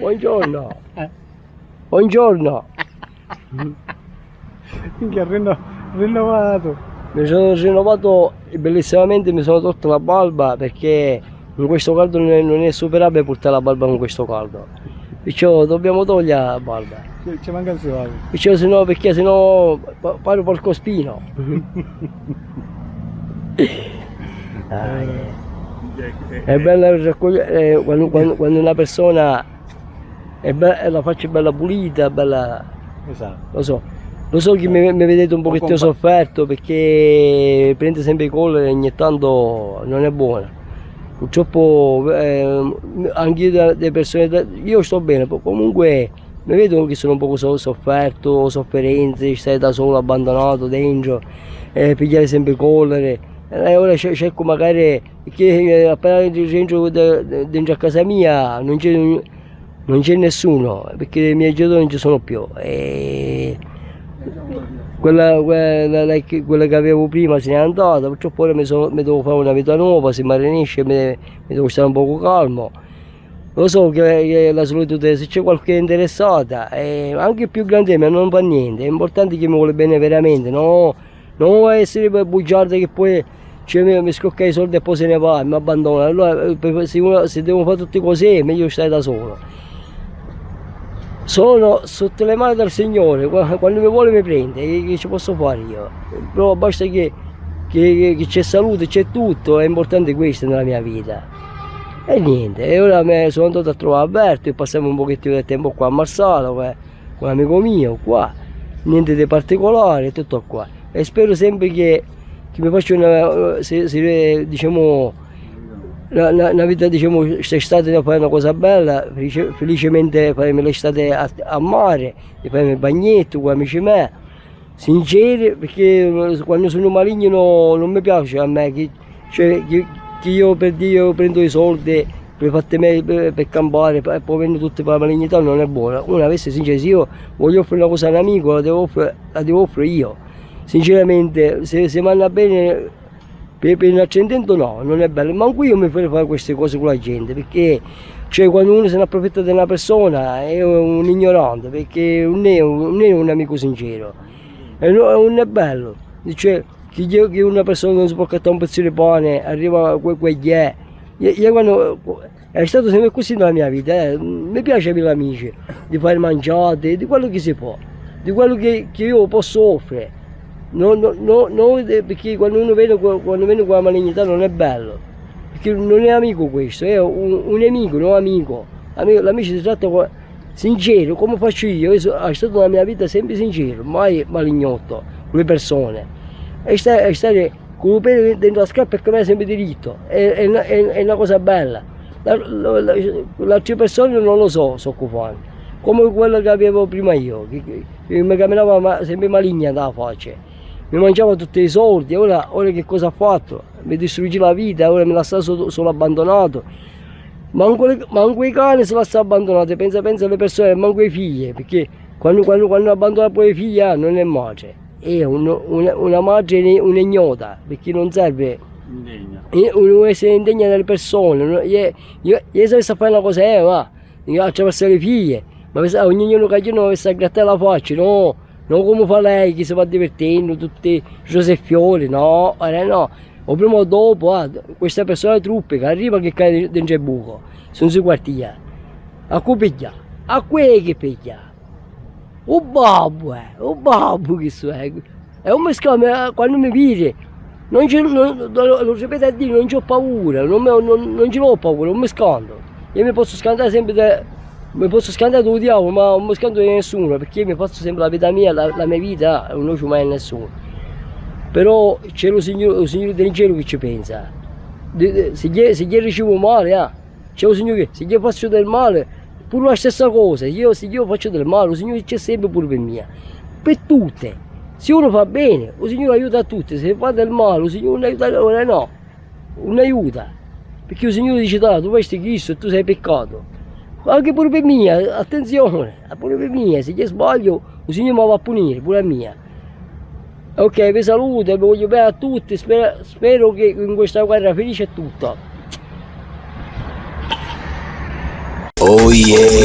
Buongiorno. Buongiorno. Minchia, rinnovato. Mi sono rinnovato bellissimamente, mi sono tolto la barba perché in questo caldo non è superabile portare la barba con questo caldo. Perciò dobbiamo togliere la barba. Ci manca il suolo. Perché sennò pare porco spino. È bella raccogliere quando una persona la faccia è bella pulita, bella. Esatto. Lo so che mi vedete un pochettino sofferto perché prende sempre i colori e ogni tanto non è buona. Purtroppo anche io delle persone, io sto bene, comunque mi vedo che sono un po' sofferto, sofferenze, stai da solo, abbandonato dentro, pigliare sempre colore. Ora cerco magari che appena dentro a casa mia non c'è nessuno perché i miei genitori non ci sono più. Quella che avevo prima se n'è andata, purtroppo ora mi devo fare una vita nuova, si marinisce, mi devo stare un poco calmo. Lo so che la solitudine, se c'è qualche interessata, anche più grande di me non fa niente, è importante che mi vuole bene veramente, non essere bugiardo che poi mi scocca i soldi e poi se ne va, mi abbandona. Allora se devo fare tutte cose è meglio stare da solo. Sono sotto le mani del Signore, quando mi vuole mi prende, che ci posso fare io? Però basta che c'è salute, c'è tutto, è importante questo nella mia vita. E niente, e ora sono andato a trovare Alberto e passiamo un pochettino di tempo qua a Marsala, con un amico mio qua, niente di particolare, tutto qua. E spero sempre che mi faccia diciamo, una vita, diciamo, quest'estate da fare una cosa bella, felicemente faremo l'estate a mare, di fare il bagnetto con amici miei, sinceri, perché quando sono maligno non mi piace a me, che io per Dio prendo i soldi per campare e poi vengo tutte per la malignità, non è buona. Una vez sincero, se io voglio offrire una cosa a un amico la devo offrire io, sinceramente, se mi andrà bene. Per un accendente no, non è bello, ma anche io mi farei fare queste cose con la gente, perché quando uno se ne approfitta di una persona è un ignorante, perché non è un amico sincero, e non è bello, che una persona non si può cattare un pezzo di pane, arriva quegli io quando è stato sempre così nella mia vita, mi piace avere amici, di fare mangiate, di quello che si può, di quello che io posso offrire. No, perché quando uno viene con la malignità non è bello, perché non è amico questo, è un nemico, non amico. L'amico si tratta sincero, come faccio io sono stato nella mia vita sempre sincero, mai malignotto con le persone. E stare con un piede dentro la scarpa per me è sempre diritto, è una cosa bella. Le altre persone non lo so come come quello che avevo prima io, che mi camminava sempre maligna dalla faccia. Mi mangiava tutti i soldi, ora che cosa ha fatto? Mi distrugge la vita, ora mi lascia solo abbandonato. Manco i cani si lasciano abbandonati, pensa alle persone, manco ai figli, perché quando abbandona poi i figli non è madre, è una madre un'ignota, perché non serve non essere indegna delle persone. Io se a fare una cosa attraverso le figlie, ma ognuno che non sta a grattare la faccia, no? Non come fa lei che si va divertendo, tutti Joseffioli, no, no. O prima o dopo, questa persona truppe che arriva che cade dentro il buco, non si guardia. A cui piglia? A quelli che piglia? O babbo che so è. E un mescame, quando mi vede, lo ripeto a dire, non ho paura, non ce l'ho paura, non mi scando. Io mi posso scandare sempre mi posso scandare del diavolo, ma non mi scando di nessuno, perché io mi faccio sempre la vita mia, la mia vita, non c'è mai nessuno. Però c'è lo Signore del cielo che ci pensa. Se gli ricevo male, c'è lo Signore che se gli faccio del male, pure la stessa cosa, se io faccio del male, lo Signore c'è sempre pure per mia. Per tutte. Se uno fa bene, lo Signore aiuta a tutti, se fa del male, lo Signore non aiuta, no, non aiuta. Perché il Signore dice, tu vai Cristo e tu sei peccato. Anche pure per mia, attenzione, pure per mia, se io sbaglio, il Signore mi va a punire, pure a mia. Ok, vi saluto, vi voglio bene a tutti, spero che in questa guerra felice è tutta. Oh yeah!